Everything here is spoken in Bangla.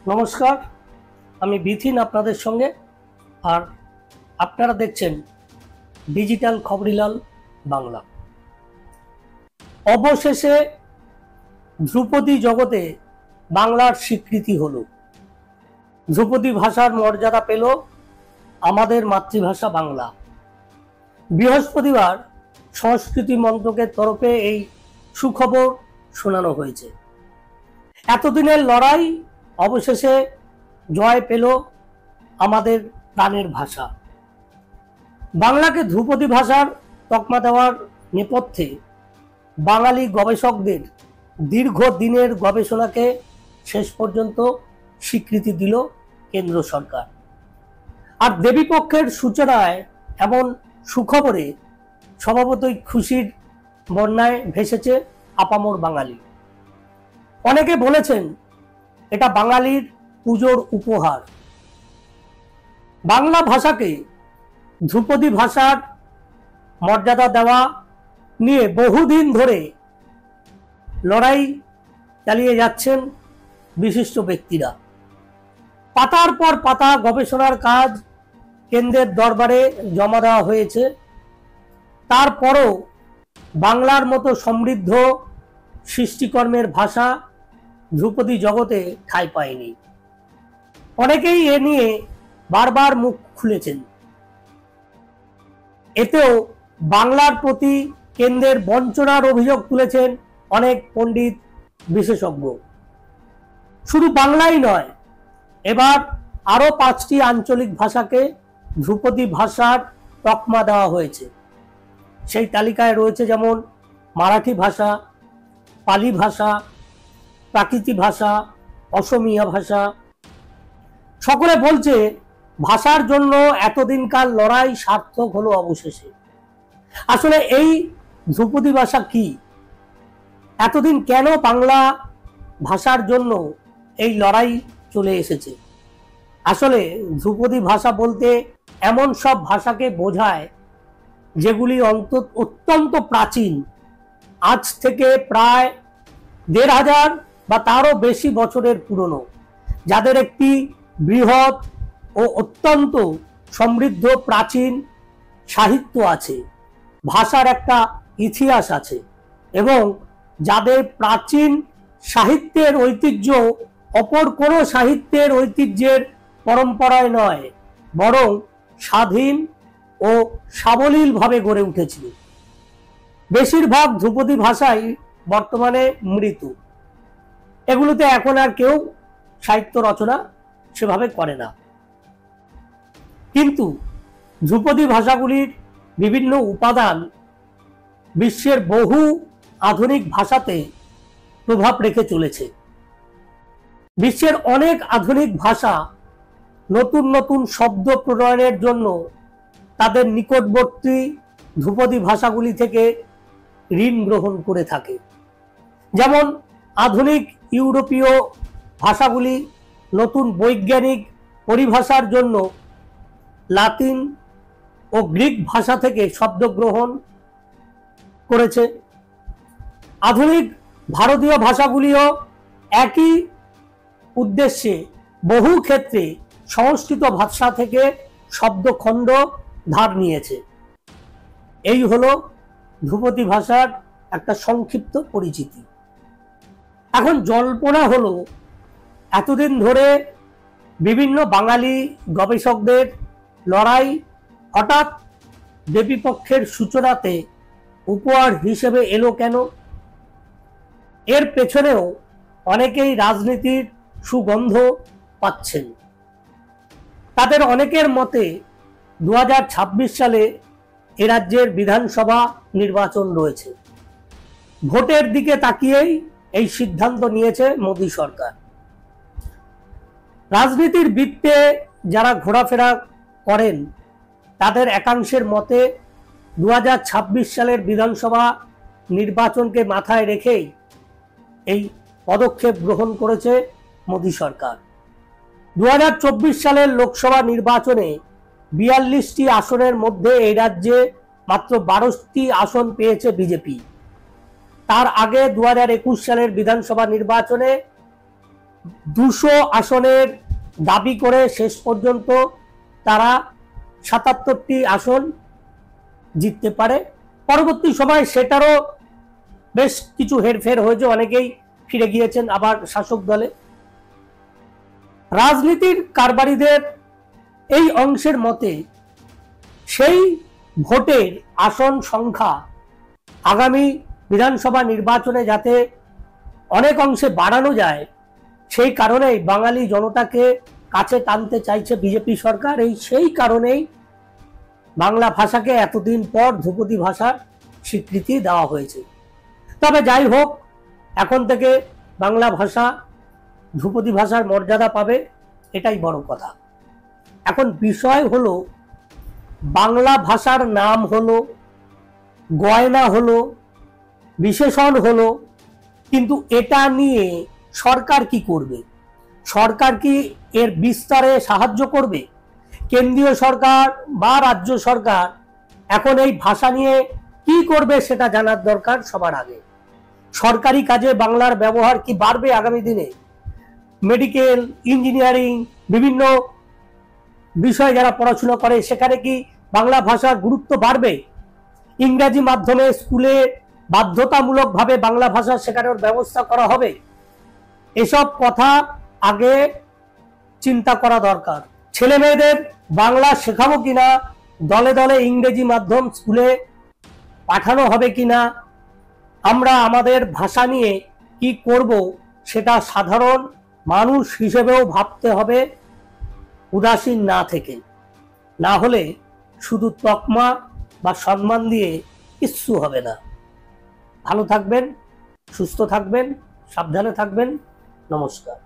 নমস্কার, আমি বিথিন আপনাদের সঙ্গে। আর আপনারা দেখছেন ডিজিটাল খবরিলাল বাংলা। অবশেষে ধ্রুপদী জগতে বাংলার স্বীকৃতি হলো। ধ্রুপদী ভাষার মর্যাদা পেল আমাদের মাতৃভাষা বাংলা। বৃহস্পতিবার সংস্কৃতি মন্ত্রকের তরফে এই সুখবর শোনানো হয়েছে। এতদিনের লড়াই অবশেষে জয় পেল আমাদের প্রাণের ভাষা। বাংলাকে ধ্রুপদী ভাষার তকমা দেওয়ার নেপথ্যে বাঙালি গবেষকদের দীর্ঘদিনের গবেষণাকে শেষ পর্যন্ত স্বীকৃতি দিল কেন্দ্র সরকার। আর দেবীপক্ষের সূচনায় এমন সুখবরে স্বভাবতই খুশির বন্যায় ভেসেছে আপামর বাঙালি। অনেকে বলেছেন এটা বাঙালির পুজোর উপহার। বাংলা ভাষাকে ধ্রুপদী ভাষার মর্যাদা দেওয়া নিয়ে বহুদিন ধরে লড়াই চালিয়ে যাচ্ছেন বিশিষ্ট ব্যক্তিরা। পাতার পর পাতা গবেষণার কাজ কেন্দ্রের দরবারে জমা দেওয়া হয়েছে। তারপরও বাংলার মতো সমৃদ্ধ সৃষ্টিকর্মের ভাষা ধ্রুপদী জগতে ঠাঁই পায়নি। অনেকেই এ নিয়ে বারবার মুখ খুলেছেন। এতেও বাংলার প্রতি কেন্দ্রের বঞ্চনার অভিযোগ তুলেছেন অনেক পণ্ডিত বিশেষজ্ঞ। শুধু বাংলাই নয়, এবার আরো 5টি আঞ্চলিক ভাষাকে ধ্রুপদী ভাষার তকমা দেওয়া হয়েছে। সেই তালিকায় রয়েছে যেমন মারাঠি ভাষা, পালি ভাষা, প্রাকৃতিক ভাষা, অসমিয়া ভাষা। সকলে বলছে ভাষার জন্য এতদিনকার লড়াই সার্থক হলো অবশেষে। আসলে এই ধ্রুপদী ভাষা কি? এতদিন কেন বাংলা ভাষার জন্য এই লড়াই চলে এসেছে? আসলে ধ্রুপদী ভাষা বলতে এমন সব ভাষাকে বোঝায় যেগুলি অত্যন্ত প্রাচীন, আজ থেকে প্রায় 1500 বা তারও বেশি বছরের পুরনো, যাদের একটি বৃহৎ ও অত্যন্ত সমৃদ্ধ প্রাচীন সাহিত্য আছে, ভাষার একটা ইতিহাস আছে, এবং যাদের প্রাচীন সাহিত্যের ঐতিহ্য অপর কোনো সাহিত্যের ঐতিহ্যের পরম্পরায় নয়, বরং স্বাধীন ও সাবলীলভাবে গড়ে উঠেছিল। বেশিরভাগ ধ্রুপদী ভাষাই বর্তমানে মৃত। এগুলোতে এখন আর কেউ সাহিত্য রচনা সেভাবে করে না। কিন্তু ধ্রুপদী ভাষাগুলির বিভিন্ন উপাদান বিশ্বের বহু আধুনিক ভাষাতে প্রভাব রেখে চলেছে। বিশ্বের অনেক আধুনিক ভাষা নতুন নতুন শব্দ প্রণয়নের জন্য তাদের নিকটবর্তী ধ্রুপদী ভাষাগুলি থেকে ঋণ গ্রহণ করে থাকে। যেমন আধুনিক ইউরোপীয় ভাষাগুলি নতুন বৈজ্ঞানিক পরিভাষার জন্য লাতিন ও গ্রিক ভাষা থেকে শব্দ গ্রহণ করেছে। আধুনিক ভারতীয় ভাষাগুলিও একই উদ্দেশ্যে বহু ক্ষেত্রে সংস্কৃত ভাষা থেকে শব্দখণ্ড ধার নিয়েছে। এই হলো ধ্রুপদী ভাষার একটা সংক্ষিপ্ত পরিচিতি। এখন জল্পনা হলো, এতদিন ধরে বিভিন্ন বাঙালি গবেষকদের লড়াই হঠাৎ দেবীপক্ষের সূচনাতে উপহার হিসেবে এলো কেন? এর পেছনেও অনেকেই রাজনীতির সুগন্ধ পাচ্ছেন। তাদের অনেকের মতে 2026 সালে এ রাজ্যের বিধানসভা নির্বাচন রয়েছে। ভোটের দিকে তাকিয়েই এই সিদ্ধান্ত নিয়েছে মোদী সরকার। রাজনীতির বৃত্তে যারা ঘোরাফেরা করেন তাদের একাংশের মতে 2026 সালের বিধানসভা নির্বাচনকে মাথায় রেখেই এই পদক্ষেপ গ্রহণ করেছে মোদী সরকার। 2024 সালের লোকসভা নির্বাচনে 42টি আসনের মধ্যে এই রাজ্যে মাত্র 12টি আসন পেয়েছে বিজেপি। তার আগে 2021 সালের বিধানসভা নির্বাচনে 200 আসনের দাবি করে শেষ পর্যন্ত তারা 77টি আসন জিততে পারে। পরবর্তী সময় সেটারও বেশ কিছু হেরফের হয়েছে, অনেকেই ফিরে গিয়েছেন আবার শাসক দলে। রাজনীতির কারবারিদের এই অংশের মতে সেই ভোটের আসন সংখ্যা আগামী বিধানসভা নির্বাচনে যাতে অনেক অংশে বাড়ানো যায়, সেই কারণেই বাঙালি জনতাকে কাছে টানতে চাইছে বিজেপি সরকার। সেই কারণেই বাংলা ভাষাকে এতদিন পর ধ্রুপদী ভাষার স্বীকৃতি দেওয়া হয়েছে। তবে যাই হোক, এখন থেকে বাংলা ভাষা ধ্রুপদী ভাষার মর্যাদা পাবে, এটাই বড় কথা। এখন বিষয় হলো, বাংলা ভাষার নাম হলো, গয়না হলো, বিশেষণ হলো, কিন্তু এটা নিয়ে সরকার কি করবে? সরকার কি এর বিস্তারে সাহায্য করবে? কেন্দ্রীয় সরকার বা রাজ্য সরকার এখন এই ভাষা নিয়ে কি করবে সেটা জানার দরকার সবার আগে। সরকারি কাজে বাংলার ব্যবহার কি বাড়বে আগামী দিনে? মেডিকেল, ইঞ্জিনিয়ারিং, বিভিন্ন বিষয় যারা পড়াশোনা করে সেখানে কি বাংলা ভাষার গুরুত্ব বাড়বে? ইংরেজি মাধ্যমে স্কুলে বাধ্যতামূলকভাবে বাংলা ভাষা শেখানোর ব্যবস্থা করা হবে? এসব কথা আগে চিন্তা করা দরকার। ছেলে মেয়েদের বাংলা শেখাবো কিনা, দলে দলে ইংরেজি মাধ্যম স্কুলে পাঠানো হবে কিনা, আমরা আমাদের ভাষা নিয়ে কি করব সেটা সাধারণ মানুষ হিসেবেও ভাবতে হবে, উদাসীন না থেকে। না হলে শুধু তকমা বা সম্মান দিয়ে কিচ্ছু হবে না। ভালো থাকবেন, সুস্থ থাকবেন, সাবধানে থাকবেন। নমস্কার।